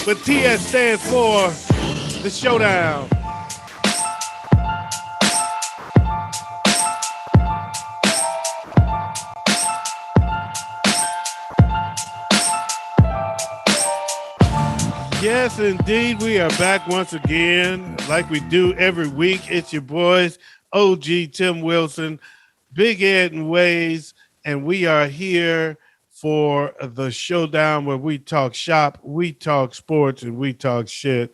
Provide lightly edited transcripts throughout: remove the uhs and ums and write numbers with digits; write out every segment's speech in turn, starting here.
but TS stands for the Showdown. Yes, indeed. We are back once again, like we do every week. It's your boys, OG Tim Wilson, Big Ed and Wayz, and we are here for the Showdown where we talk shop, we talk sports, and we talk shit.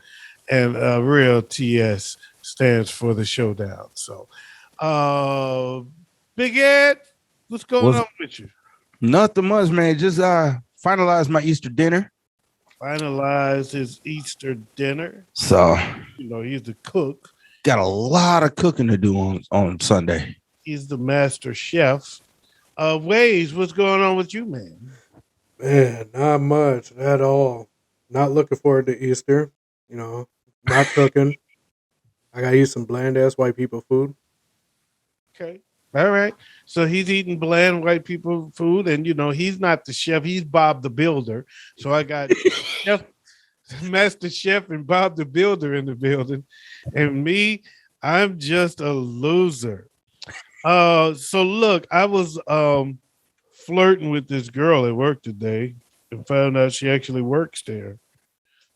And real TS stands for the Showdown. So, Big Ed, what's going on with you? Nothing much, man. Just finalized my Easter dinner. Finalize his Easter dinner. So, he's the cook. Got a lot of cooking to do on Sunday. He's the master chef. Wayz, what's going on with you, man? Man, not much at all. Not looking forward to Easter. Not cooking. I gotta eat some bland ass white people food. Okay. All right. So he's eating bland white people food, and he's not the chef, he's Bob the Builder. So I got Master Chef and Bob the Builder in the building. And me, I'm just a loser. So look, I was flirting with this girl at work today and found out she actually works there.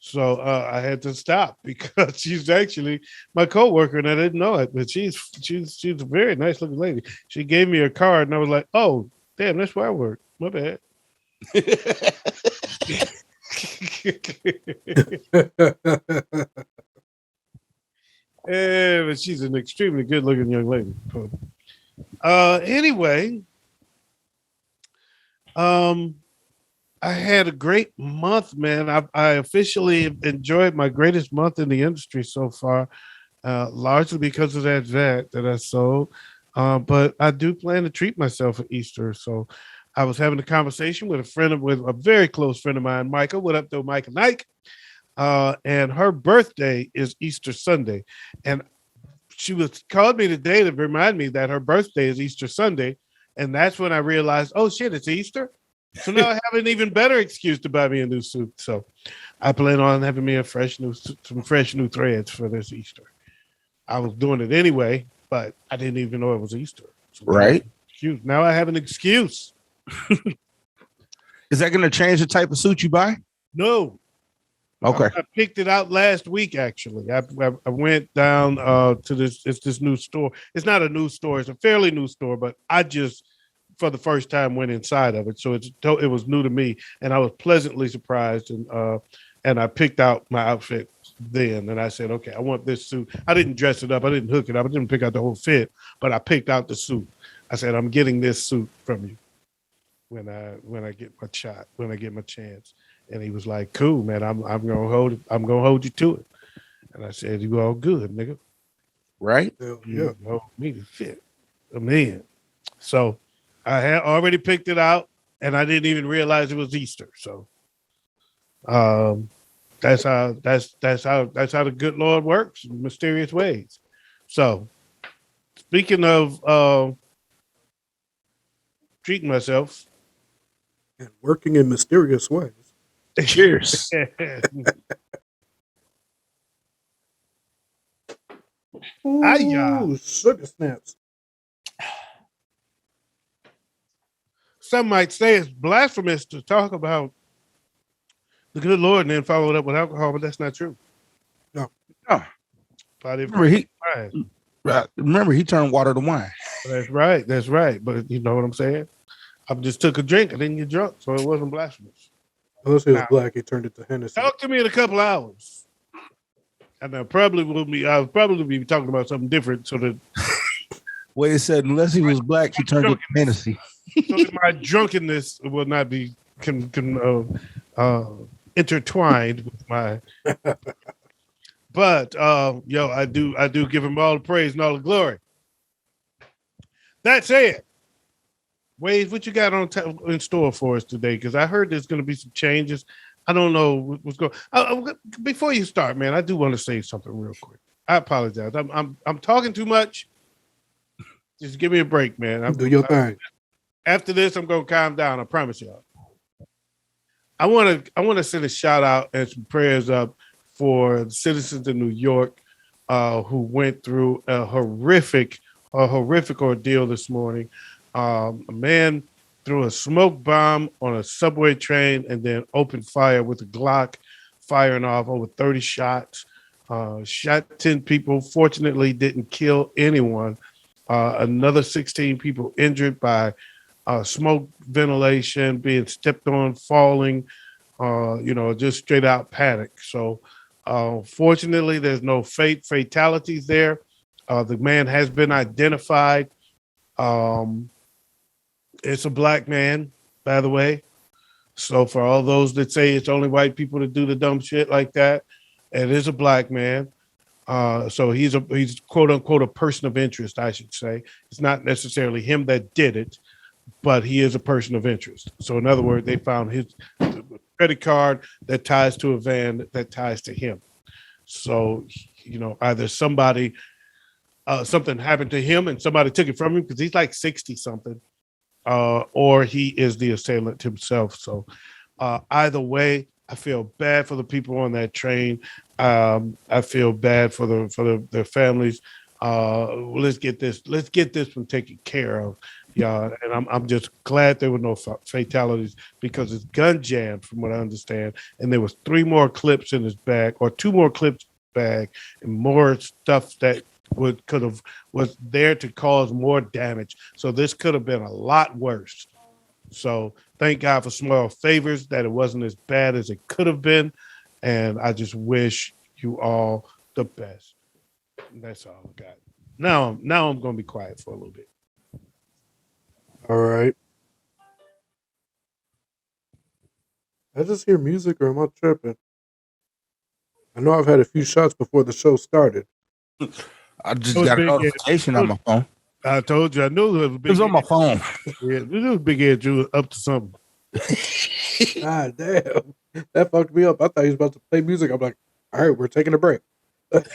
So I had to stop because she's actually my coworker, and I didn't know it. But she's a very nice looking lady. She gave me a card, and I was like, "Oh, damn, that's where I work. My bad." Yeah, but she's an extremely good looking young lady. Anyway, I had a great month, man. I officially enjoyed my greatest month in the industry so far, largely because of that vet that I sold. But I do plan to treat myself at Easter. So I was having a conversation with a very close friend of mine, Micah. What up, though, Micah Nike? And her birthday is Easter Sunday. And she called me today to remind me that her birthday is Easter Sunday. And that's when I realized, oh, shit, it's Easter? So now I have an even better excuse to buy me a new suit. So I plan on having me some fresh new threads for this Easter. I was doing it anyway, but I didn't even know it was Easter. So right. Now I have an excuse. Is that going to change the type of suit you buy? No. Okay. I picked it out last week, actually. I went down to this new store. It's not a new store. It's a fairly new store, but I just, for the first time, went inside of it. So it was new to me, and I was pleasantly surprised. And I picked out my outfit then, and I said, okay, I want this suit. I didn't dress it up. I didn't hook it up. I didn't pick out the whole fit, but I picked out the suit. I said, I'm getting this suit from you when I get my shot, when I get my chance. And he was like, cool, man, I'm gonna hold you to it. And I said, you all good, nigga. Right? You hold me to fit. I'm in. So I had already picked it out, and I didn't even realize it was Easter. So that's how the good Lord works in mysterious ways. So speaking of treating myself and working in mysterious ways. Cheers. Ooh, sugar snaps. Some might say it's blasphemous to talk about the good Lord and then follow it up with alcohol, but that's not true. No. Remember, he turned water to wine. That's right. But you know what I'm saying? I just took a drink. I didn't get drunk, so it wasn't blasphemous. Unless he was black, he turned it to Hennessy. Talk to me in a couple hours. And I'll probably be talking about something different so that Well, it said unless he was black, he turned it to Hennessy. So that my drunkenness will not be intertwined with my but I do give him all the praise and all the glory. That said, Wayz, what you got in store for us today? Because I heard there's going to be some changes. I don't know what's going. Before you start, man, I do want to say something real quick. I apologize. I'm talking too much. Just give me a break, man. Do your thing. After this, I'm going to calm down. I promise y'all. I want to send a shout out and some prayers up for the citizens in New York who went through a horrific ordeal this morning. A man threw a smoke bomb on a subway train and then opened fire with a Glock, firing off over 30 shots. Shot 10 people. Fortunately, didn't kill anyone. Another 16 people injured by smoke ventilation, being stepped on, falling, just straight out panic. So, fortunately, there's no fatalities there. The man has been identified. Um, it's a black man, by the way. So, for all those that say it's only white people that do the dumb shit like that, it is a black man. So he's quote unquote a person of interest, I should say. It's not necessarily him that did it, but he is a person of interest. So in other words, they found his credit card that ties to a van that ties to him. So either something happened to him and somebody took it from him because he's like 60 something, or he is the assailant himself. So either way, I feel bad for the people on that train. I feel bad for their families. Let's get this one taken care of, y'all. And I'm just glad there were no fatalities because it's gun jammed, from what I understand. And there was 3 more clips in his bag, or 2 more clips bag, and more stuff that was there to cause more damage. So this could have been a lot worse. So thank God for small favors that it wasn't as bad as it could have been. And I just wish you all the best. And that's all I got. Now I'm going to be quiet for a little bit. All right. I just hear music, or am I tripping? I know I've had a few shots before the show started. I just got a notification on my phone. I told you, I knew it was on my phone. Yeah, this was Big Ed Drew up to something. God damn. That fucked me up. I thought he was about to play music. I'm like, all right, we're taking a break. But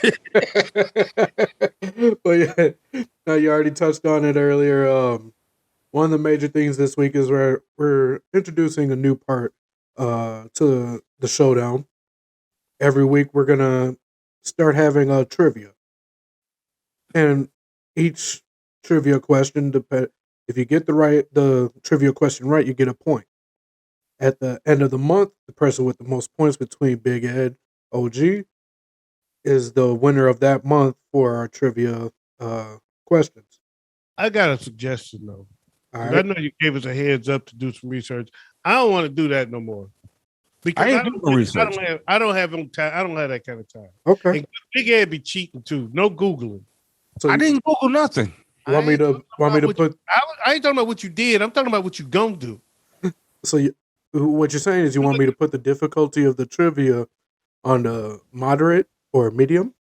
yeah, now you already touched on it earlier. One of the major things this week is we're introducing a new part to the Showdown. Every week we're gonna start having a trivia. And each trivia question, if you get the trivia question right, you get a point. At the end of the month, the person with the most points between Big Ed OG is the winner of that month for our trivia questions. I got a suggestion though. All right. I know you gave us a heads up to do some research. I don't want to do that no more. Because I ain't doing research. I don't have time. I don't have that kind of time. Okay. And Big Ed be cheating too. No Googling. So I didn't Google nothing. Want me to put? I ain't talking about what you did. I'm talking about what you gonna do. So what you're saying is you want me to put the difficulty of the trivia on the moderate or medium?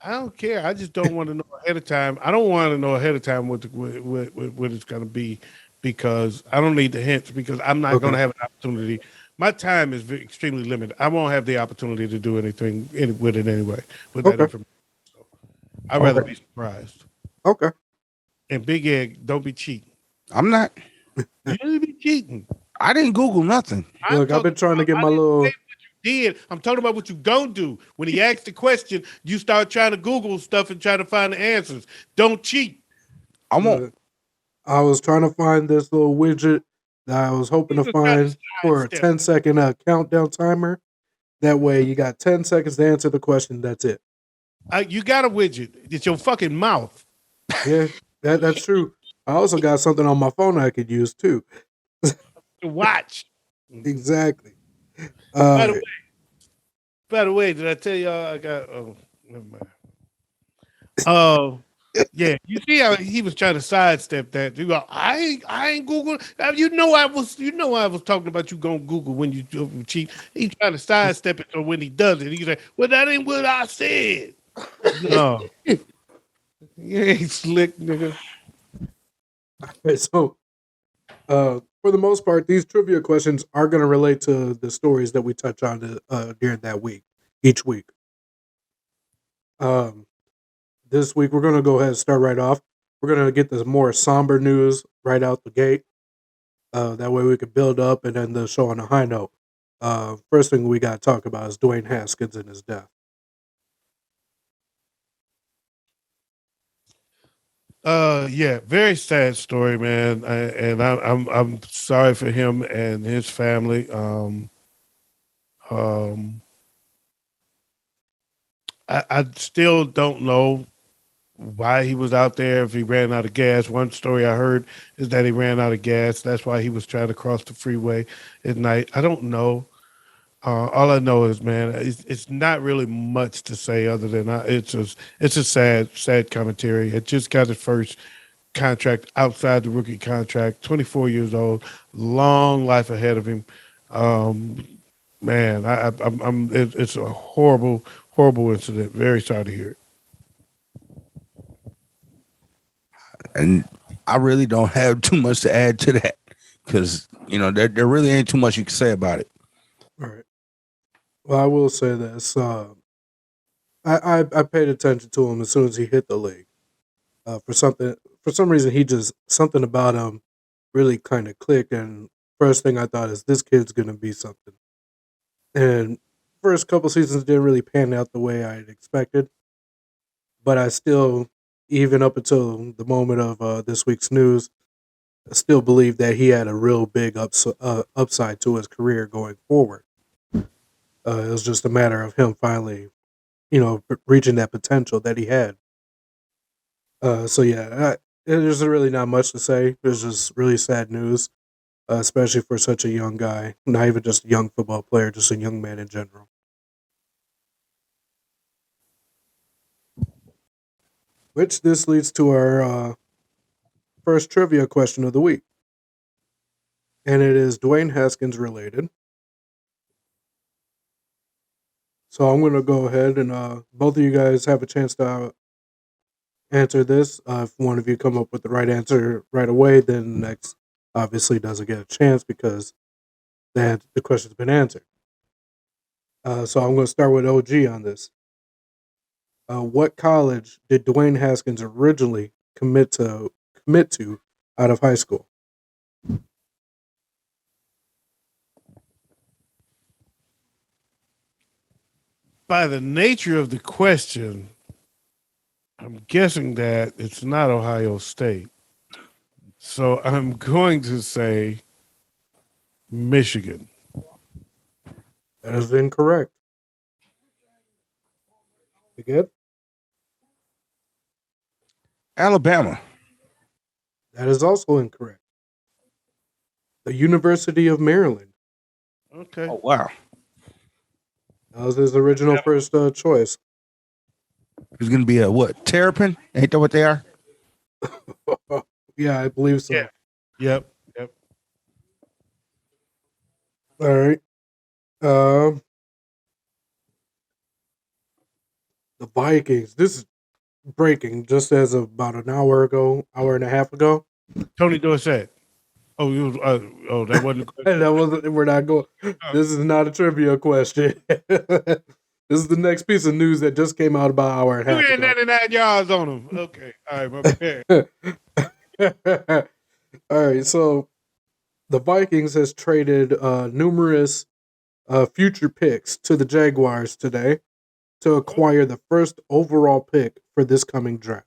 I don't care. I just don't want to know ahead of time. I don't want to know ahead of time what it's going to be, because I don't need the hints, because I'm not going to have an opportunity. My time is extremely limited. I won't have the opportunity to do anything with it anyway. With that information, so I'd rather be surprised. Okay. And Big Egg, don't be cheating. I'm not. You be cheating. I didn't Google nothing. Look, I've been trying to get my little. I'm talking about what you don't do. When he asks the question, you start trying to Google stuff and try to find the answers. Don't cheat. I won't. I was trying to find this little widget that I was hoping to find for a 10-second countdown timer. That way you got 10 seconds to answer the question. That's it. You got a widget. It's your fucking mouth. Yeah, that's true. I also got something on my phone I could use too. To watch. Exactly. By the way, did I tell y'all I got? Oh, never mind. Oh, yeah. You see how he was trying to sidestep that? You go, I ain't Google. You know I was talking about you going Google when you cheat. He's trying to sidestep it, so when he does it, he's like, "Well, that ain't what I said." No, you ain't slick, nigga. Okay, so for the most part, these trivia questions are going to relate to the stories that we touch on during that week, each week. This week, we're going to go ahead and start right off. We're going to get this more somber news right out the gate. That way we could build up and end the show on a high note. First thing we got to talk about is Dwayne Haskins and his death. Yeah, very sad story, man. I'm sorry for him and his family. Um, I still don't know why he was out there if he ran out of gas. One story I heard is that he ran out of gas. That's why he was trying to cross the freeway at night. I don't know. All I know is, man, it's not really much to say other than it's a sad commentary. It just got his first contract outside the rookie contract. 24 years old, long life ahead of him. Um, Man, it's a horrible incident. Very sorry to hear it. And I really don't have too much to add to that because there really ain't too much you can say about it. All right. Well, I will say this. I paid attention to him as soon as he hit the league. For some reason, something about him really kind of clicked. And first thing I thought is this kid's gonna be something. And first couple seasons didn't really pan out the way I had expected, but I still, even up until the moment of this week's news, I still believe that he had a real big upside to his career going forward. It was just a matter of him finally, reaching that potential that he had. So yeah, there's really not much to say. There's just really sad news, especially for such a young guy. Not even just a young football player, just a young man in general. Which this leads to our first trivia question of the week, and it is Dwayne Haskins related. So I'm going to go ahead and both of you guys have a chance to answer this. If one of you come up with the right answer right away, then the next obviously doesn't get a chance because the question's been answered. So I'm going to start with OG on this. What college did Dwayne Haskins originally commit to out of high school? By the nature of the question, I'm guessing that it's not Ohio State. So I'm going to say Michigan. That is incorrect. You good? Alabama. That is also incorrect. The University of Maryland. Okay. Oh wow. That was his original first choice. It's gonna be a what? Terrapin? Ain't that what they are? Yeah, I believe so. Yeah. Yep. Yep. All right. The Vikings. This is breaking just as of about an hour and a half ago. Tony Dorsett. Oh, that wasn't. And that wasn't. We're not going. This is not a trivia question. This is the next piece of news that just came out about an hour and a half ago. 99 yards on him. Okay. All right, my bad. All right. So the Vikings has traded numerous future picks to the Jaguars today to acquire the first overall pick for this coming draft.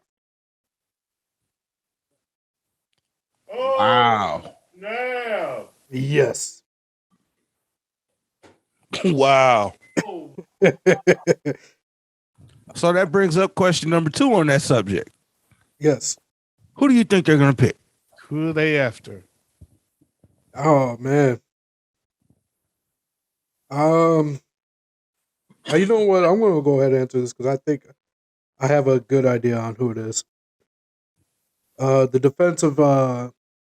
Wow. No. Yes. Wow. So that brings up question number 2 on that subject. Yes. Who do you think they're gonna pick? Who are they after? Oh man. You know what? I'm going to go ahead and answer this because I think I have a good idea on who it is. The defensive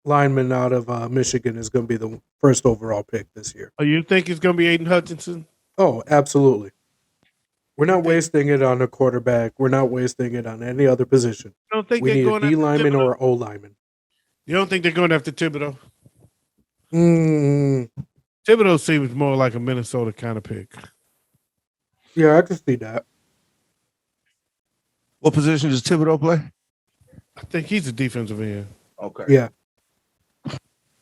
lineman out of Michigan is going to be the first overall pick this year. Oh, you think it's going to be Aiden Hutchinson? Oh, absolutely. We're not wasting it on a quarterback. We're not wasting it on any other position. I don't think We they're need going a D after lineman Thibodeau? or an O lineman. You don't think they're going after Thibodeau? Mm, Thibodeau seems more like a Minnesota kind of pick. yeah, I can see that. What position does Thibodeau play? I think he's a defensive end. Okay. Yeah.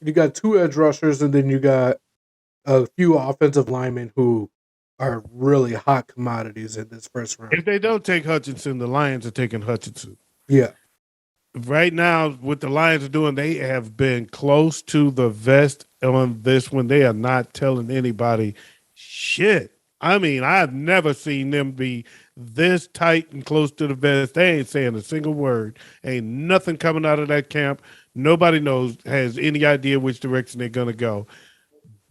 You got 2 edge rushers, and then you got a few offensive linemen who are really hot commodities in this first round. If they don't take Hutchinson, the Lions are taking Hutchinson. Yeah. Right now, what the Lions are doing, they have been close to the vest on this one. They are not telling anybody shit. I mean, I've never seen them be this tight and close to the vest. They ain't saying a single word. Ain't nothing coming out of that camp. Nobody has any idea which direction they're going to go.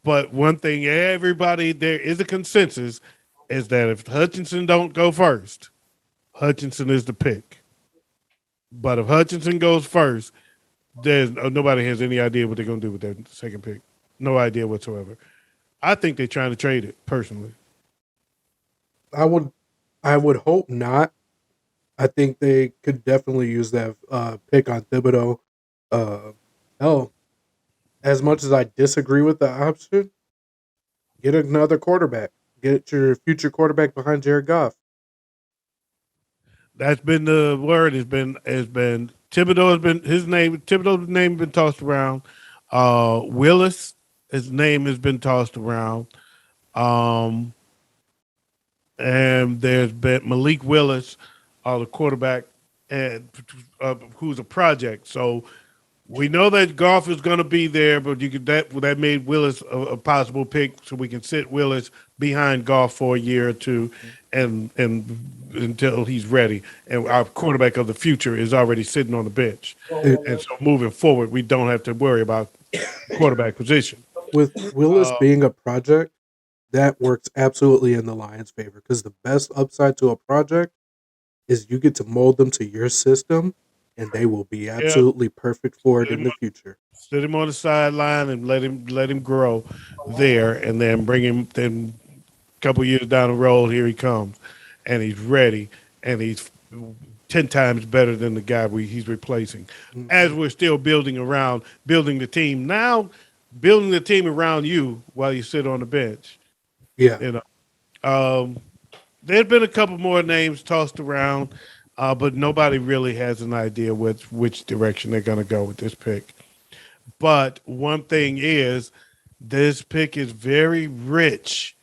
But one thing, there is a consensus, is that if Hutchinson don't go first, Hutchinson is the pick. But if Hutchinson goes first, there's nobody has any idea what they're going to do with that second pick. No idea whatsoever. I think they're trying to trade it personally. I would hope not. I think they could definitely use that pick on Thibodeau. Hell, as much as I disagree with the option, get another quarterback. Get your future quarterback behind Jared Goff. That's been the word. Has been Thibodeau Thibodeau's name has been tossed around. Willis, his name has been tossed around. And there's been Malik Willis, the quarterback, and who's a project. So we know that Goff is going to be there, but that made Willis a possible pick, so we can sit Willis behind Goff for a year or two, and until he's ready. And our quarterback of the future is already sitting on the bench, and so moving forward, we don't have to worry about quarterback position. With Willis being a project, that works absolutely in the Lions' favor, because the best upside to a project is you get to mold them to your system, and they will be absolutely perfect for it in the future. Sit him on the sideline and let him grow there, and then bring him. Then a couple years down the road, here he comes, and he's ready, and he's 10 times better than the guy he's replacing. Mm-hmm. As we're still building the team now, building the team around you while you sit on the bench. Yeah, there's been a couple more names tossed around, but nobody really has an idea which direction they're going to go with this pick. But one thing is, this pick is very rich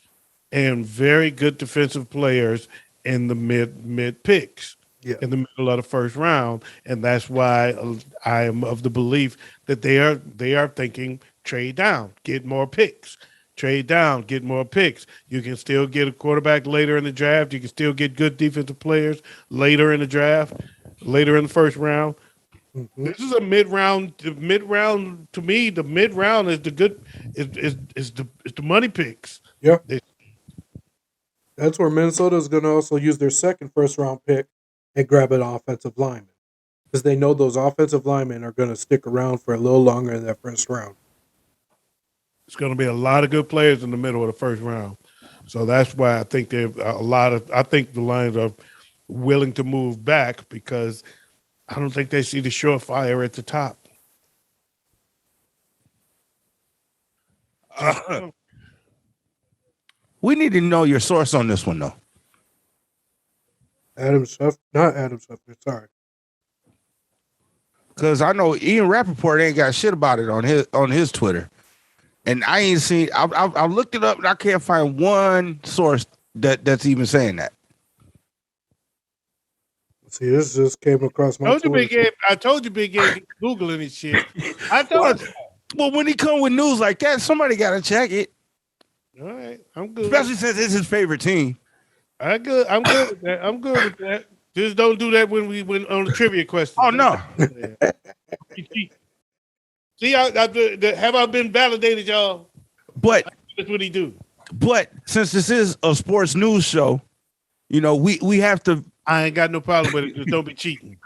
and very good defensive players in the mid picks, in the middle of the first round, and that's why I am of the belief that they are thinking trade down, get more picks. Trade down, get more picks. You can still get a quarterback later in the draft. You can still get good defensive players later in the draft, later in the first round. Mm-hmm. This is a mid-round. Mid-round, to me, the mid-round is the good is the money picks. Yeah, that's where Minnesota is going to also use their second first-round pick and grab an offensive lineman, because they know those offensive linemen are going to stick around for a little longer in that first round. It's going to be a lot of good players in the middle of the first round. So that's why I think I think the Lions are willing to move back, because I don't think they see the surefire at the top. We need to know your source on this one, though. Not Adam Schefter, sorry. Because I know Ian Rappaport ain't got shit about it on his Twitter. And I ain't seen. I looked it up, and I can't find one source that's even saying that. See, this just came across my. I told you, Big Ed, Googling his shit. I told you. Well, when he come with news like that, somebody got to check it. All right, I'm good. Especially since it's his favorite team. I'm good with that. Just don't do that when we went on the trivia question. Oh no. See, have I been validated, y'all? But that's what he do. But since this is a sports news show, we have to. I ain't got no problem with it. Just don't be cheating.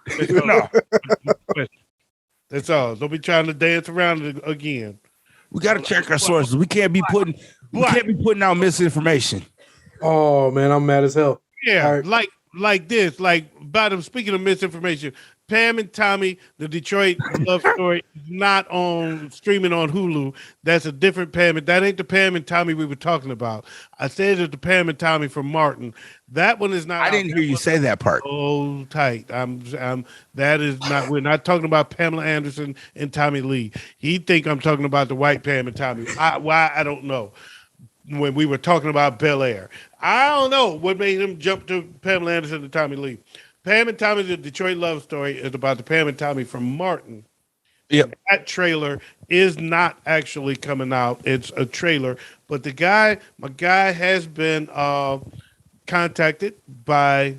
That's all. Don't be trying to dance around it again. We got to check our sources. We can't be putting out misinformation. Oh man, I'm mad as hell. Yeah, right. like this. Like about them. Speaking of misinformation, Pam and Tommy, the Detroit love story, is not streaming on Hulu. That's a different Pam. That ain't the Pam and Tommy we were talking about. I said it's the Pam and Tommy from Martin. That one is not. I didn't hear you say that part. Oh, tight. That is not. We're not talking about Pamela Anderson and Tommy Lee. He think I'm talking about the white Pam and Tommy. Why I don't know. when we were talking about Bel Air. I don't know what made him jump to Pamela Anderson and Tommy Lee. Pam and Tommy, the Detroit Love Story, is about the Pam and Tommy from Martin. Yep. That trailer is not actually coming out. It's a trailer, but my guy has been contacted by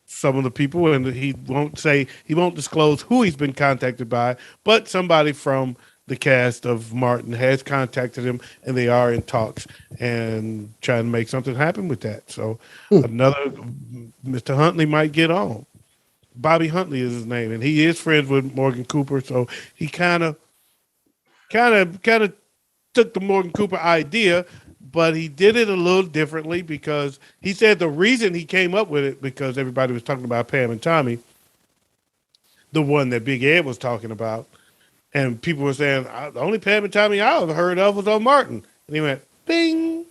some of the people, and he won't disclose who he's been contacted by, but somebody from the cast of Martin has contacted him, and they are in talks and trying to make something happen with that. So another Mr. Huntley might get on. Bobby Huntley is his name, and he is friends with Morgan Cooper, so he kind of took the Morgan Cooper idea, but he did it a little differently because he said the reason he came up with it because everybody was talking about Pam and Tommy, the one that Big Ed was talking about, and people were saying the only Pam and Tommy I ever heard of was on Martin, and he went bing,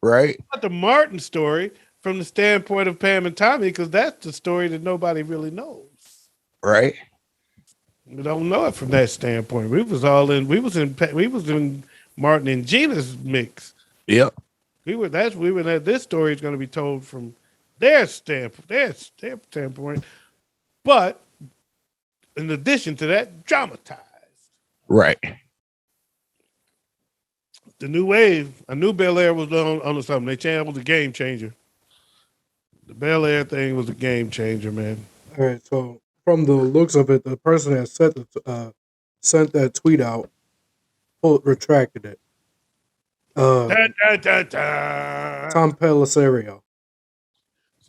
Right. not the Martin story from the standpoint of Pam and Tommy because that's the story that nobody really knows. Right. We don't know it from that standpoint. We was in Martin and Gina's mix. Yep. This story is going to be told from their standpoint, but in addition to that, dramatized. Right. The new wave, I knew Bel Air was on something. They changed, it was a game changer. The Bel Air thing was a game changer, man. All right, so from the looks of it, the person that sent that tweet out retracted it. Da, da, da, da. Tom Pellisario.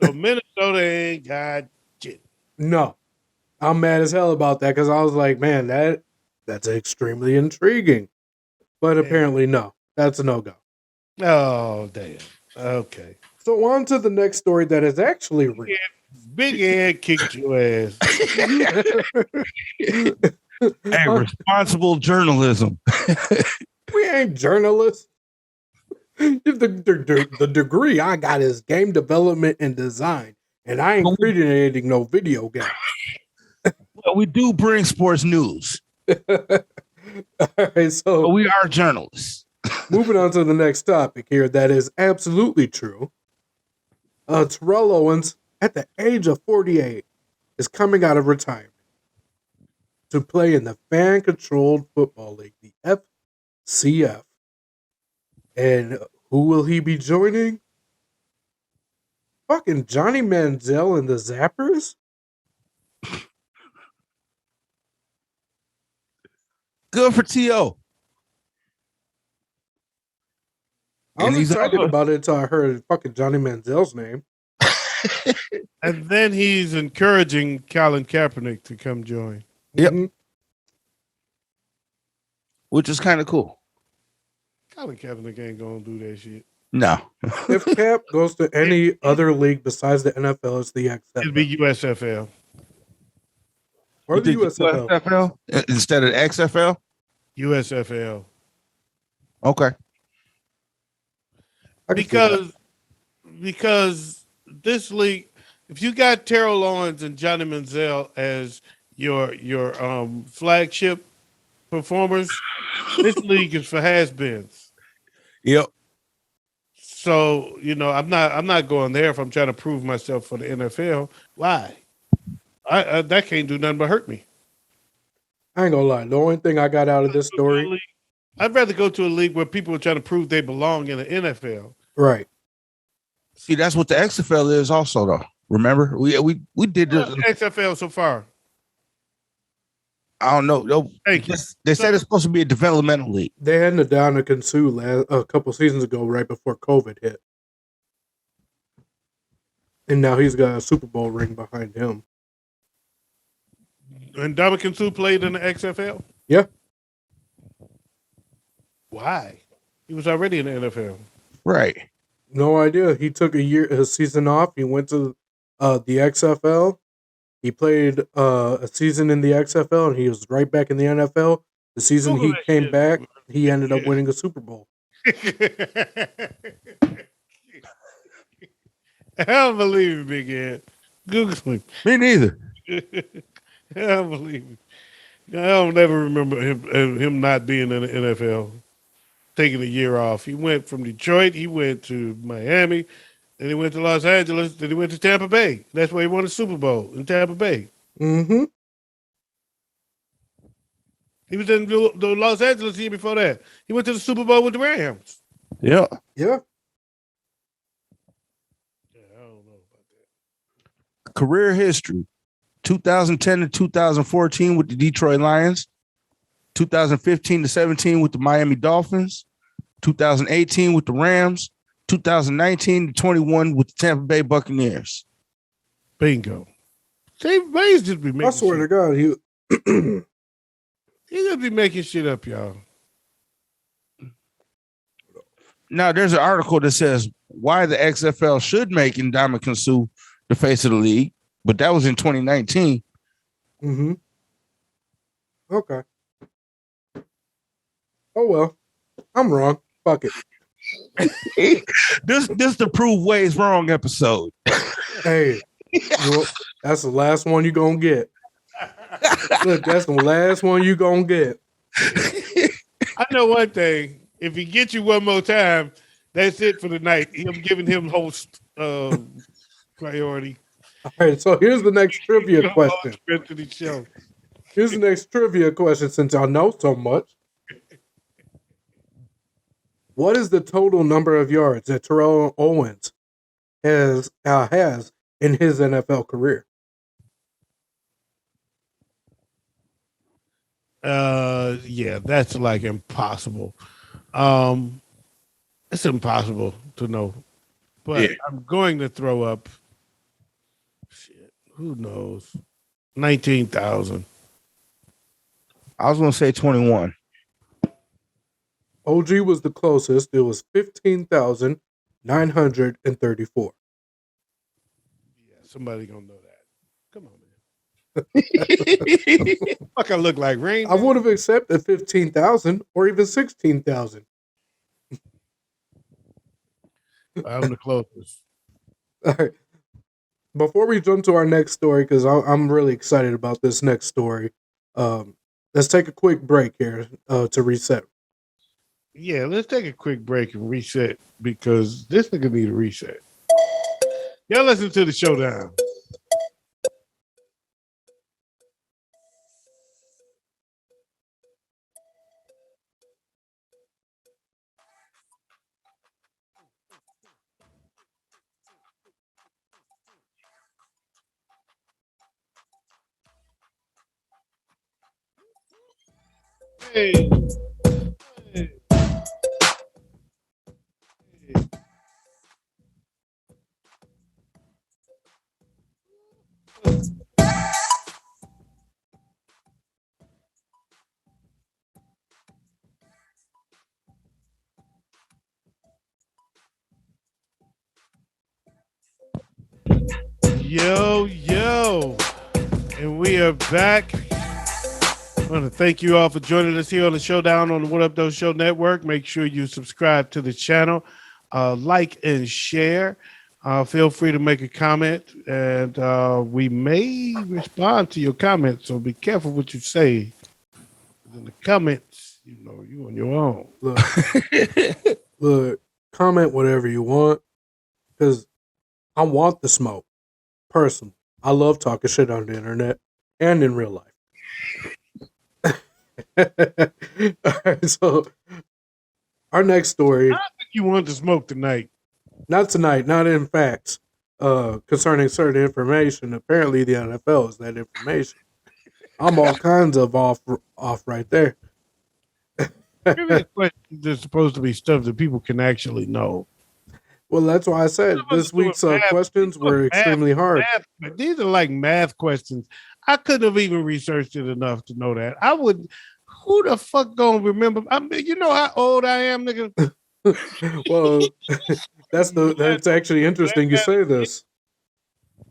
So Minnesota ain't got shit. No, I'm mad as hell about that because I was like, man, that's extremely intriguing. But apparently, no, that's a no-go. Oh, damn. Okay. So on to the next story that is actually real. Big Ed kicked your ass. Hey, responsible journalism. We ain't journalists. The degree I got is game development and design, and I ain't creating no video game. Well, we do bring sports news. All right, so But we are journalists. moving on to the next topic here that is absolutely true. Terrell Owens, at the age of 48, is coming out of retirement to play in the fan-controlled football league, the FCF. And who will he be joining? Fucking Johnny Manziel and the Zappers? Good for T.O. I was excited about it until I heard fucking Johnny Manziel's name. And then he's encouraging Colin Kaepernick to come join. Yep. Mhm. Which is kind of cool. Colin Kaepernick ain't gonna do that shit. No. If Cap goes to any other league besides the NFL, it's the It'd XFL. be USFL. Or the USFL. USFL instead of XFL? USFL. Okay. I can see that. Because this league, if you got Terrell Owens and Johnny Manziel as your flagship performers, this league is for has-beens. Yep. So, I'm not going there if I'm trying to prove myself for the NFL. Why? I that can't do nothing but hurt me. I ain't gonna lie. The only thing I got out of this story, I'd rather go to a league where people are trying to prove they belong in the NFL. right? See, that's what the XFL is also, though. Remember? We did this. XFL so far. I don't know. No, Thank you. They said it's supposed to be a developmental league. They had it down to Kinsu a couple seasons ago, right before COVID hit, and now he's got a Super Bowl ring behind him. And Dominican Sue played in the XFL? Yeah. Why? He was already in the NFL. Right. No idea. He took a season off. He went to the XFL. He played a season in the XFL, and he was right back in the NFL. The season he came back, he ended up winning a Super Bowl. I don't believe it, Big Ed. Google him. Me neither. I don't believe it. I don't never remember him not being in the NFL. taking a year off. He went from Detroit, he went to Miami, then he went to Los Angeles, then he went to Tampa Bay. That's where he won the Super Bowl in Tampa Bay. Mm-hmm. He was in the Los Angeles year before that. He went to the Super Bowl with the Rams. Yeah. Yeah. I don't know about that. Career history: 2010 to 2014 with the Detroit Lions, 2015 to 17 with the Miami Dolphins, 2018 with the Rams, 2019 to 21 with the Tampa Bay Buccaneers. Bingo. See, Wayz just be making I swear to God, he just be making shit up, y'all. Now, there's an article that says why the XFL should make Ndamukong Suh the face of the league, but that was in 2019. Mm-hmm. Okay. Oh well, I'm wrong. Fuck it. This to prove Way's wrong episode. Hey, that's the last one you gonna get. Look, that's the last one you gonna get. I know one thing. If he gets you one more time, that's it for the night. I'm giving him host priority. All right, so here's the next trivia question. To the show. Here's the next trivia question since y'all know so much. What is the total number of yards that Terrell Owens has in his NFL career? Yeah, that's like impossible. It's impossible to know. But Yeah. I'm going to throw up shit. Who knows? 19,000. I was going to say 21. OG was the closest. It was 15,934. Yeah, somebody gonna know that. Come on, man. Fuck, I look like Rain. I would have accepted 15,000 or even 16,000. I'm the closest. All right. Before we jump to our next story, because I'm really excited about this next story, let's take a quick break here to reset. Yeah, let's take a quick break and reset because this nigga need a reset. Y'all listen to the Showdown. Hey. Hey. Hey. Yo, and we are back. I want to thank you all for joining us here on the Showdown on the What Up Though Show Network. Make sure you subscribe to the channel, like and share. Feel free to make a comment, and we may respond to your comments. So be careful what you say. In the comments, you know, you on your own. Look, comment whatever you want, because I want the smoke. Personally, I love talking shit on the internet and in real life. All right, so our next story. I think you want to smoke tonight. Not tonight, not in facts. Concerning certain information, apparently the NFL is that information. I'm all kinds of off right there. Trivia questions are supposed to be stuff that people can actually know. Well, that's why I said this week's questions were extremely hard. These are like math questions. I couldn't have even researched it enough to know that. I would. Who the fuck gonna remember? I mean, you know how old I am, nigga. Well, that's actually interesting you say this,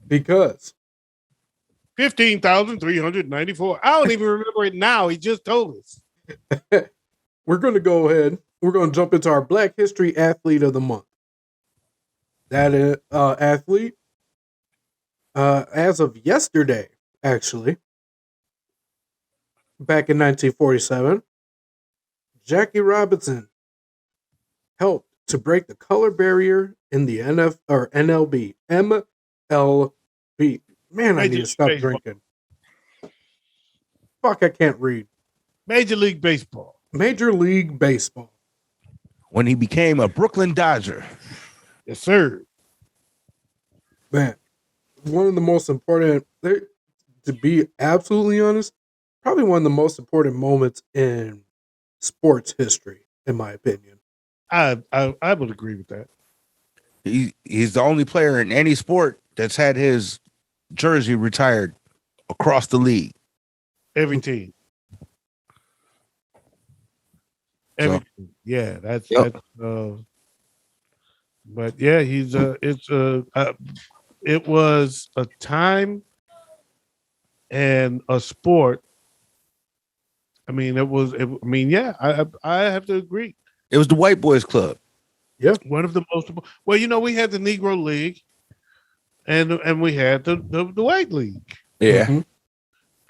because 15,394. I don't even remember it now. He just told us. we're going to go ahead. We're going to jump into our Black History Athlete of the Month. That athlete, as of yesterday, actually, back in 1947, Jackie Robinson helped to break the color barrier in the NF or NLB? MLB. Man, I Major need to League stop Baseball. drinking. Fuck, I can't read. Major League Baseball. Major League Baseball. When he became a Brooklyn Dodger. Yes, sir. Man, one of the most important, to be absolutely honest, probably one of the most important moments in sports history, in my opinion. I would agree with that. He's the only player in any sport that's had his jersey retired across the league. Every team. Every team. Yeah, that's Yep. but yeah, it was a time and a sport. I mean, yeah, I have to agree. It was the white boys club. Yeah. One of the most well, we had the Negro League and we had the White League. Yeah.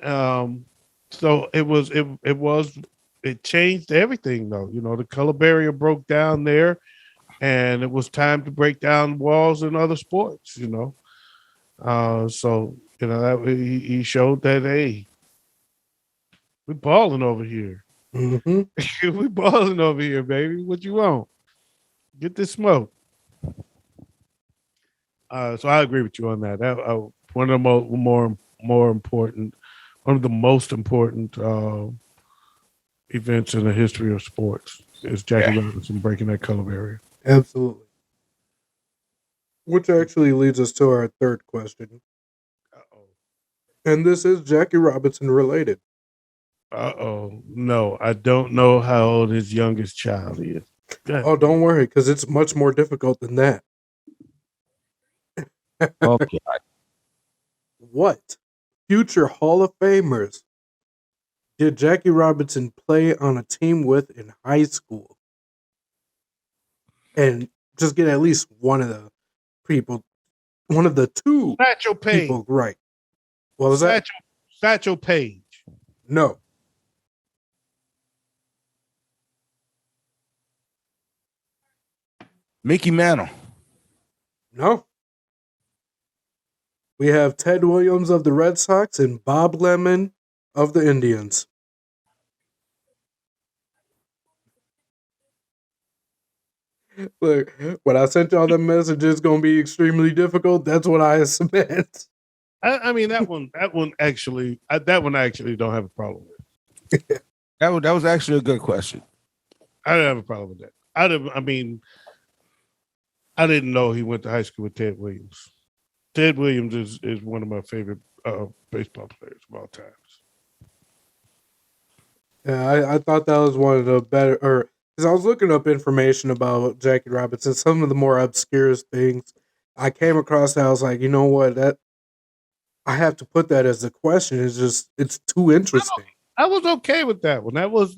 Mhm. So it changed everything though. The color barrier broke down there, and it was time to break down walls in other sports. So that he showed that, hey, we're balling over here. Mm-hmm. We balling over here, baby. What you want? Get this smoke. So I agree with you on that. One of the more important, one of the most important events in the history of sports is Jackie Robinson breaking that color barrier. Absolutely. Which actually leads us to our third question. And this is Jackie Robinson related. No, I don't know how old his youngest child is. Oh, don't worry, because it's much more difficult than that. Okay. What future Hall of Famers did Jackie Robinson play on a team with in high school? And just get at least one of the two Satchel Paige. people right. What was that? Satchel Paige. No. Mickey Mantle. No. We have Ted Williams of the Red Sox and Bob Lemon of the Indians. Look, when I sent y'all the message, it's going to be extremely difficult. That's what I meant. I mean that one actually I don't have a problem with. That was actually a good question. I don't have a problem with that. I didn't know he went to high school with Ted Williams. Ted Williams is one of my favorite baseball players of all times. Yeah, I thought that was one of the better, because I was looking up information about Jackie Robinson, some of the more obscure things. I came across that. I was like, you know what, that I have to put that as a question. It's too interesting. I was okay with that one. That was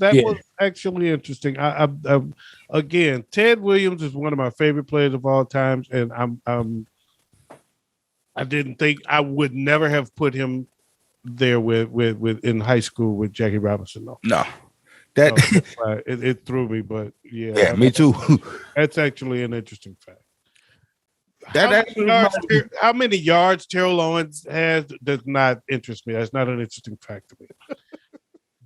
actually interesting. I again, Ted Williams is one of my favorite players of all times, and I didn't think I would never have put him there with in high school with Jackie Robinson. No, it threw me, but yeah, me too. That's actually an interesting fact. How many yards Terrell Owens has does not interest me. That's not an interesting fact to me.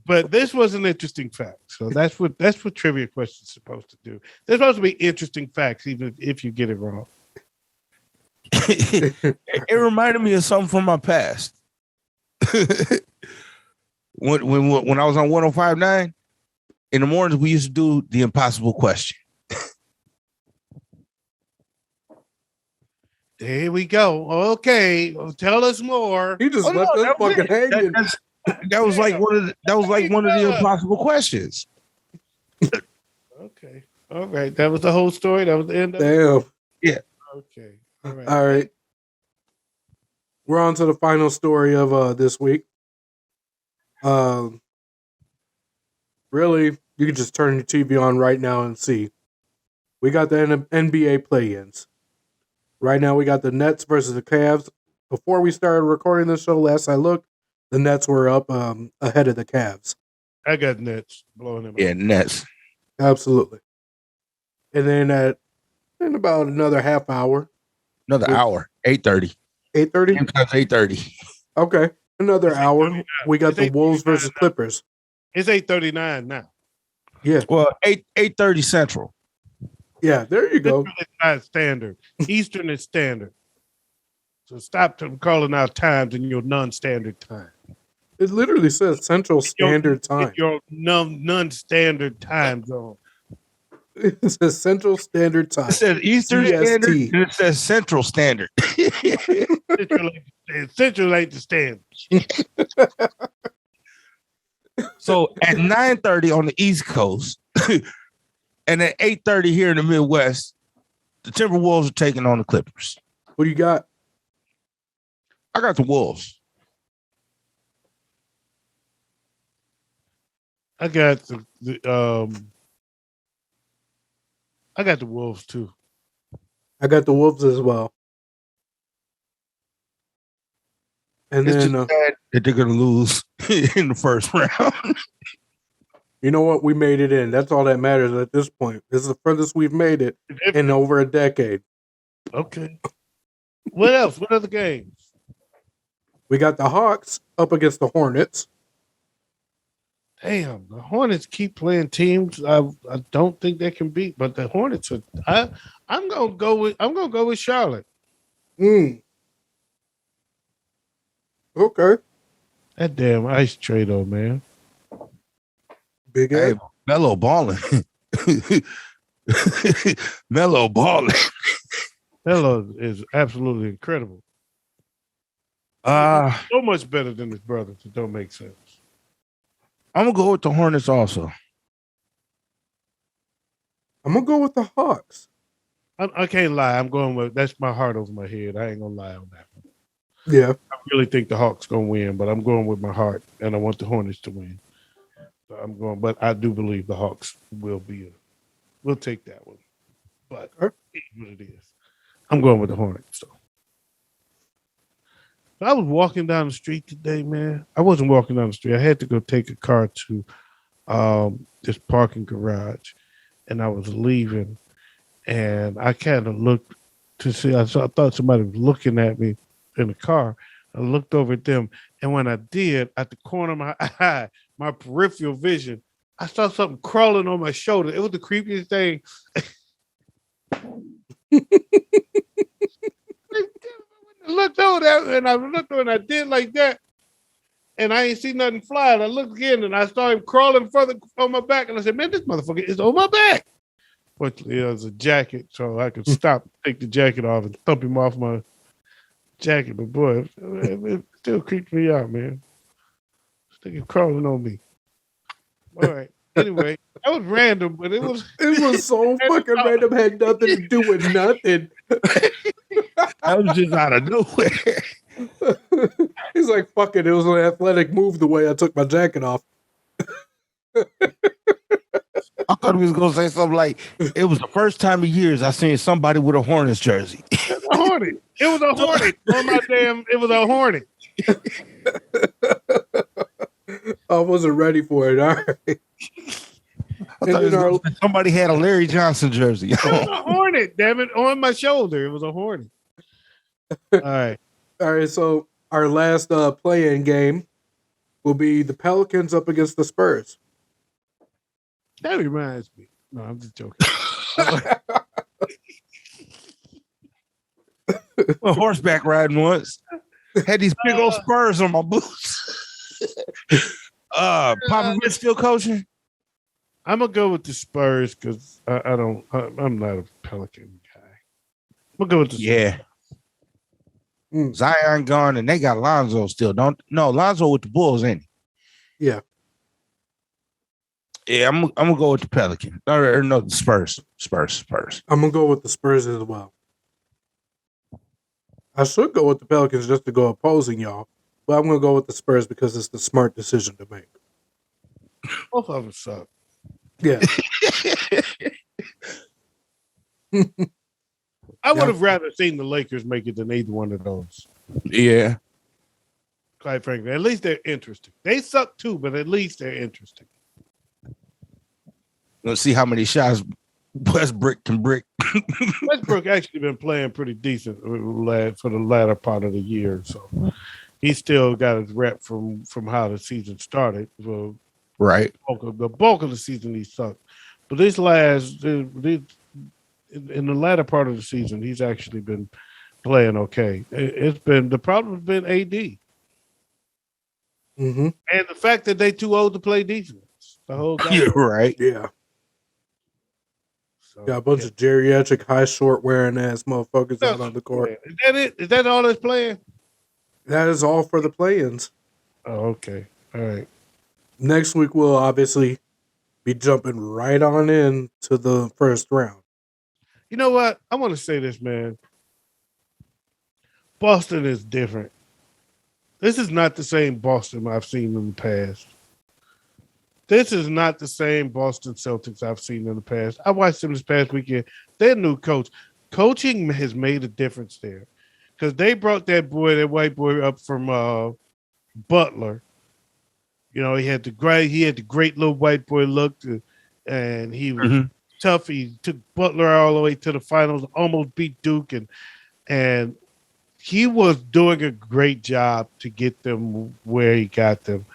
But this was an interesting fact. So that's what trivia questions are supposed to do. They're supposed to be interesting facts, even if you get it wrong. It reminded me of something from my past. when I was on 105.9 in the mornings, we used to do the impossible question. There we go. Okay, well, tell us more. He just left us fucking hanging. That was like one of the impossible questions. Okay, all right. That was the whole story. That was the end of it. Damn. Yeah. Okay. All right. We're on to the final story of this week. Really, you can just turn your TV on right now and see. We got the NBA play-ins. Right now, we got the Nets versus the Cavs. Before we started recording this show, last I looked, the Nets were up ahead of the Cavs. I got Nets blowing them. Yeah, Nets. Absolutely. And then in about another half hour, Another hour. 8:30. 8:30. Game time's 8:30. Okay, another It's hour. 8:39. We got It's the Wolves 8:39 versus now. Clippers. It's 8:39 now. Yeah, Well, 8:30 Central. yeah. There you go. Central is not standard. Eastern is standard. So stop calling out times in your non-standard time. It literally says Central Standard Time. Your non-standard time zone. It says Central Standard Time. It says Eastern CST. Standard and it says Central Standard. Central ain't the standard. So at 9:30 on the East Coast and at 8:30 here in the Midwest, the Timberwolves are taking on the Clippers. What do you got? I got the Wolves. I got I got the Wolves too. I got the Wolves as well. And It's then just sad that they're going to lose in the first round. you know what? We made it in. That's all that matters at this point. This is the furthest we've made it in over a decade. Okay. What else? What other games? We got the Hawks up against the Hornets. Damn, the Hornets keep playing teams I don't think they can beat, but the Hornets are. I'm gonna go with Charlotte. Okay. That damn ice trade, man. Big Hey, Ed. Melo balling. Melo balling. Melo is absolutely incredible. So much better than his brothers. It don't make sense. I'm going to go with the Hornets also. I'm gonna go with the Hawks. I can't lie. I'm going with that's my heart over my head. I ain't gonna lie on that one. Yeah. I really think the Hawks gonna win, but I'm going with my heart, and I want the Hornets to win. So I'm going, but I do believe the Hawks will be. We'll take that one, but it's what it is. I'm going with the Hornets. So I was walking down the street today, man. I wasn't walking down the street. I had to go take a car to this parking garage, and I was leaving, and I kind of looked to see. I thought somebody was looking at me in the car. I looked over at them, and when I did, at the corner of my eye, my peripheral vision, I saw something crawling on my shoulder. It was the creepiest thing. I looked over there, and I looked over, and I did like that, and I ain't see nothing flying. I looked again, and I saw him crawling further on my back, and I said, "Man, this motherfucker is on my back." Fortunately, it was a jacket, so I could stop, take the jacket off, and thump him off my jacket. But boy, it still creeped me out, man. This nigga crawling on me. All right. Anyway, that was random, but it was so fucking random. Had nothing to do with nothing. That was just out of nowhere. He's like, fuck it. It was an athletic move the way I took my jacket off. I thought he was going to say something like, it was the first time in years I seen somebody with a Hornets jersey. a Hornet. It was a Hornet on my damn. It was a Hornet. I wasn't ready for it. All right. I thought somebody had a Larry Johnson jersey. It was a Hornet, damn it, on my shoulder. It was a Hornet. All right. All right. So our last play-in game will be the Pelicans up against the Spurs. That reminds me. No, I'm just joking. Well, horseback riding once. Had these big old spurs on my boots. Popovich still coaching? I'm gonna go with the Spurs because I'm not a Pelican guy. I'm gonna go with the Spurs. Zion gone and they got Lonzo still. Lonzo with the Bulls, ain't he? Yeah. Yeah, I'm gonna go with the Pelican. Or no, the Spurs. Spurs. I'm gonna go with the Spurs as well. I should go with the Pelicans just to go opposing y'all, but I'm gonna go with the Spurs because it's the smart decision to make. Both of them suck. Yeah. I would have rather seen the Lakers make it than either one of those. Yeah. Quite frankly, at least they're interesting. They suck too, but at least they're interesting. Let's see how many shots Westbrook can brick. Westbrook actually been playing pretty decent for the latter part of the year, so he still got his rep from how the season started. Well, Right. the bulk of the season he sucked, but in the latter part of the season, he's actually been playing okay. It's been the problem has been AD. Mm-hmm. And the fact that they too old to play defense. The whole guy. Yeah, right. Yeah. So, Got a bunch of geriatric high short wearing ass motherfuckers out on the court. Is that it? Is that all that's playing? That is all for the play-ins. Oh, okay. All right. Next week we'll obviously be jumping right on in to the first round. You know what? I want to say this, man. Boston is different. This is not the same Boston I've seen in the past. This is not the same Boston Celtics I've seen in the past. I watched them this past weekend. Their new coach. Coaching has made a difference there. Because they brought that white boy up from Butler. You know, he had the great little white boy look, and he was tough. He took Butler all the way to the finals, almost beat Duke, and he was doing a great job to get them where he got them.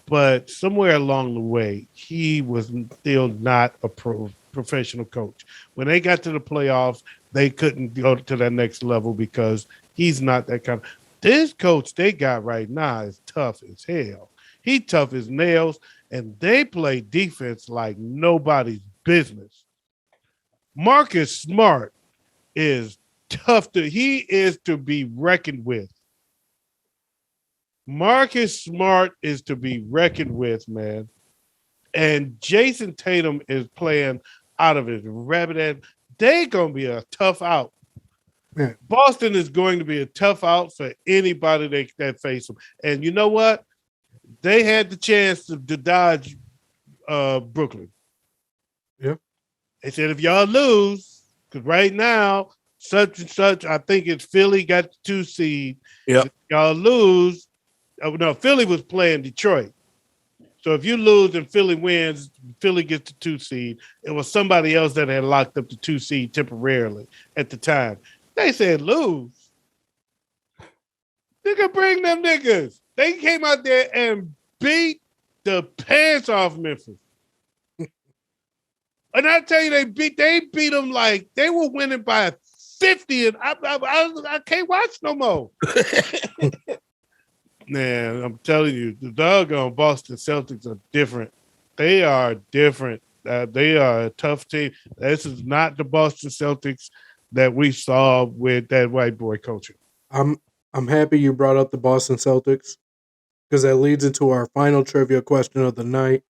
But somewhere along the way, he was still not a professional coach. When they got to the playoffs, they couldn't go to that next level because he's not that kind of. This coach they got right now is tough as hell. He tough as nails, and they play defense like nobody's business. Marcus Smart is tough he is to be reckoned with. Marcus Smart is to be reckoned with, man. And Jason Tatum is playing out of his rabbit ass. They're going to be a tough out. Yeah. Boston is going to be a tough out for anybody that face them. And you know what? They had the chance to dodge Brooklyn. Yeah. They said, if y'all lose, because right now, such and such, I think it's Philly got the 2 seed. Yep. If y'all lose, no, Philly was playing Detroit. So if you lose and Philly wins, Philly gets the 2 seed. It was somebody else that had locked up the 2 seed temporarily at the time. They said lose. They could bring them niggas. They came out there and beat the pants off Memphis. And I tell you, they beat them like they were winning by 50, and I can't watch no more. Man, I'm telling you, the doggone Boston Celtics are different. They are different. They are a tough team. This is not the Boston Celtics that we saw with that white boy coaching. I'm happy you brought up the Boston Celtics because that leads into our final trivia question of the night.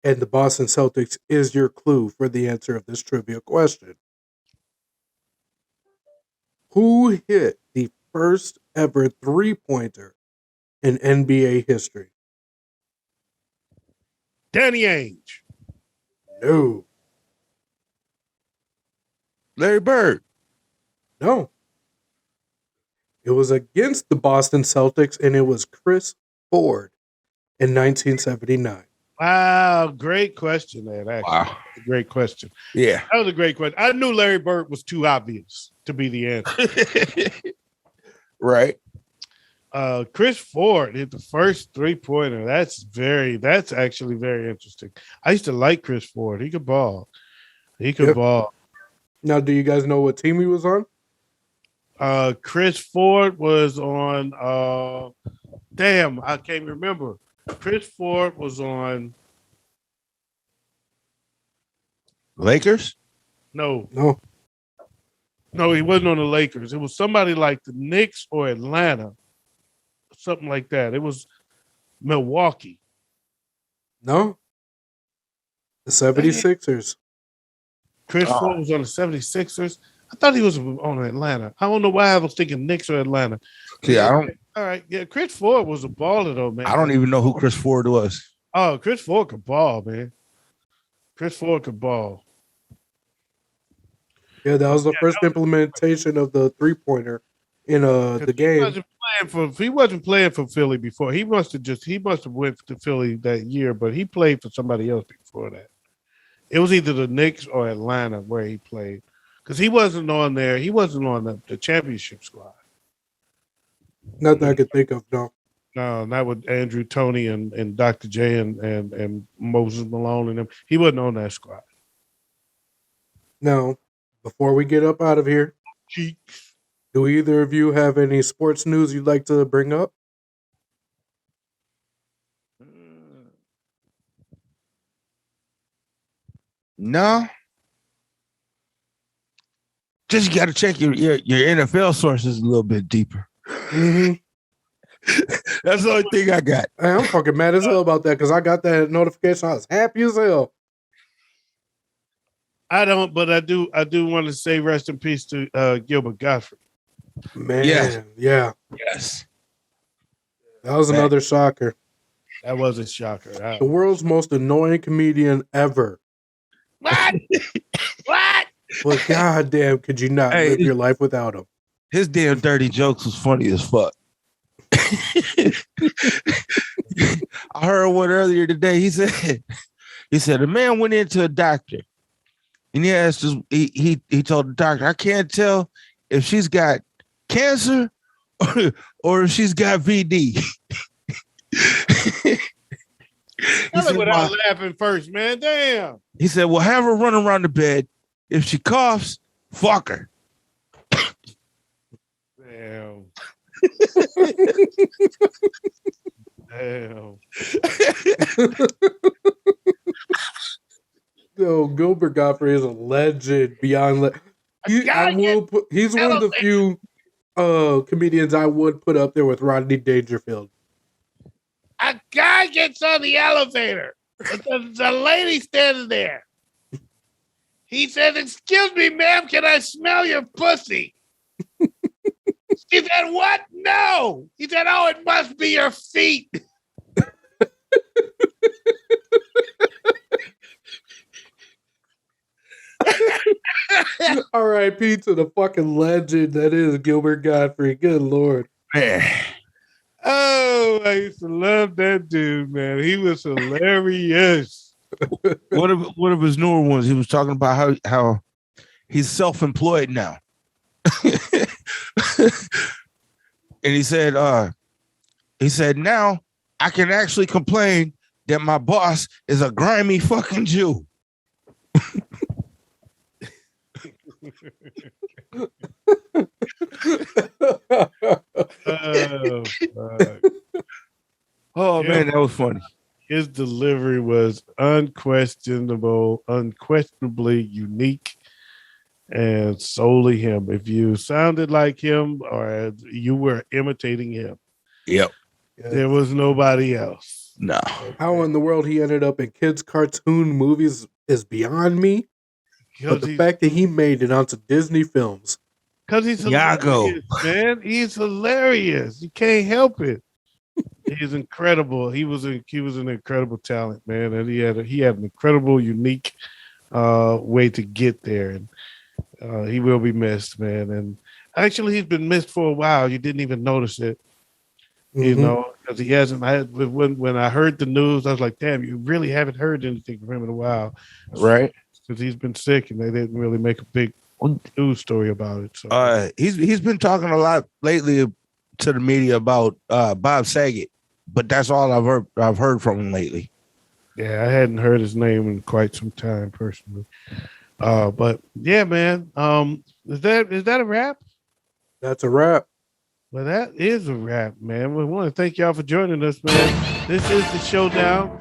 And the Boston Celtics is your clue for the answer of this trivia question. Who hit the first ever 3-pointer in NBA history? Danny Ainge. No. Larry Bird. No. It was against the Boston Celtics, and it was Chris Ford in 1979. Wow, great question, man. Actually. Wow. Great question. Yeah. That was a great question. I knew Larry Bird was too obvious to be the answer. Right. Chris Ford hit the first 3-pointer. That's actually very interesting. I used to like Chris Ford. He could ball. Ball. Now, do you guys know what team he was on? Chris Ford was on I can't remember. Chris Ford was on Lakers? no, No. he wasn't on the Lakers. It was somebody like the Knicks or Atlanta. Something like that. It was Milwaukee. No. The 76ers. Chris Ford was on the 76ers. I thought he was on Atlanta. I don't know why I was thinking Knicks or Atlanta. Yeah, I don't. All right. Yeah, Chris Ford was a baller, though, man. I don't even know who Chris Ford was. Oh, Chris Ford could ball, man. Chris Ford could ball. Yeah, that was the first implementation of the 3-pointer in the game. He wasn't playing for Philly before. He must have went to Philly that year, but he played for somebody else before that. It was either the Knicks or Atlanta where he played. Because he wasn't on there. He wasn't on the championship squad. Nothing I could think of, no. No, not with Andrew Toney and Dr. J and Moses Malone and them. He wasn't on that squad. Now, before we get up out of here, Cheeks. do either of you have any sports news you'd like to bring up? No. Just got to check your NFL sources a little bit deeper. Mm-hmm. That's the only thing I got. Hey, I'm fucking mad as hell about that because I got that notification. I was happy as hell. I don't, but I do want to say rest in peace to Gilbert Gottfried. Man, Yes. yeah. Yes. That was another shocker. That was a shocker. The world's most annoying comedian ever. What? What? But goddamn, could you not live your life without him? His damn dirty jokes was funny as fuck. I heard one earlier today. He said a man went into a doctor and he asked us, he told the doctor, I can't tell if she's got cancer or if she's got VD. He said, without laughing first, man. Damn. He said, well, have her run around the bed. If she coughs, fuck her. Damn. Damn. Yo, Gilbert Gottfried is a legend beyond. He's one of the few comedians I would put up there with Rodney Dangerfield. A guy gets on the elevator. The lady standing there. He said, excuse me, ma'am, can I smell your pussy? She said, what? No. He said, oh, it must be your feet. R.I.P. to the fucking legend that is Gilbert Gottfried. Good Lord. Man. Oh, I used to love that dude, man. He was hilarious. One of his newer ones, he was talking about how he's self-employed now. And he said now I can actually complain that my boss is a grimy fucking Jew. Oh man, that was funny. His delivery was unquestionably unique, and solely him. If you sounded like him or you were imitating him, yep, there was nobody else. No. How in the world he ended up in kids' cartoon movies is beyond me. But the fact that he made it onto Disney films. Because he's hilarious, man. He's hilarious. You can't help it. He's incredible. He was an incredible talent, man, and he had an incredible, unique way to get there, and he will be missed, man. And actually, he's been missed for a while. You didn't even notice it, you know, because he hasn't. When I heard the news, I was like, damn, you really haven't heard anything from him in a while, right? Because he's been sick, and they didn't really make a big news story about it. So he's been talking a lot lately to the media about Bob Saget, but that's all I've heard from him lately. Yeah, I hadn't heard his name in quite some time personally. But yeah, man. Is that a wrap? That's a wrap. Well, that is a wrap, man. We want to thank y'all for joining us, man. This is the Showdown.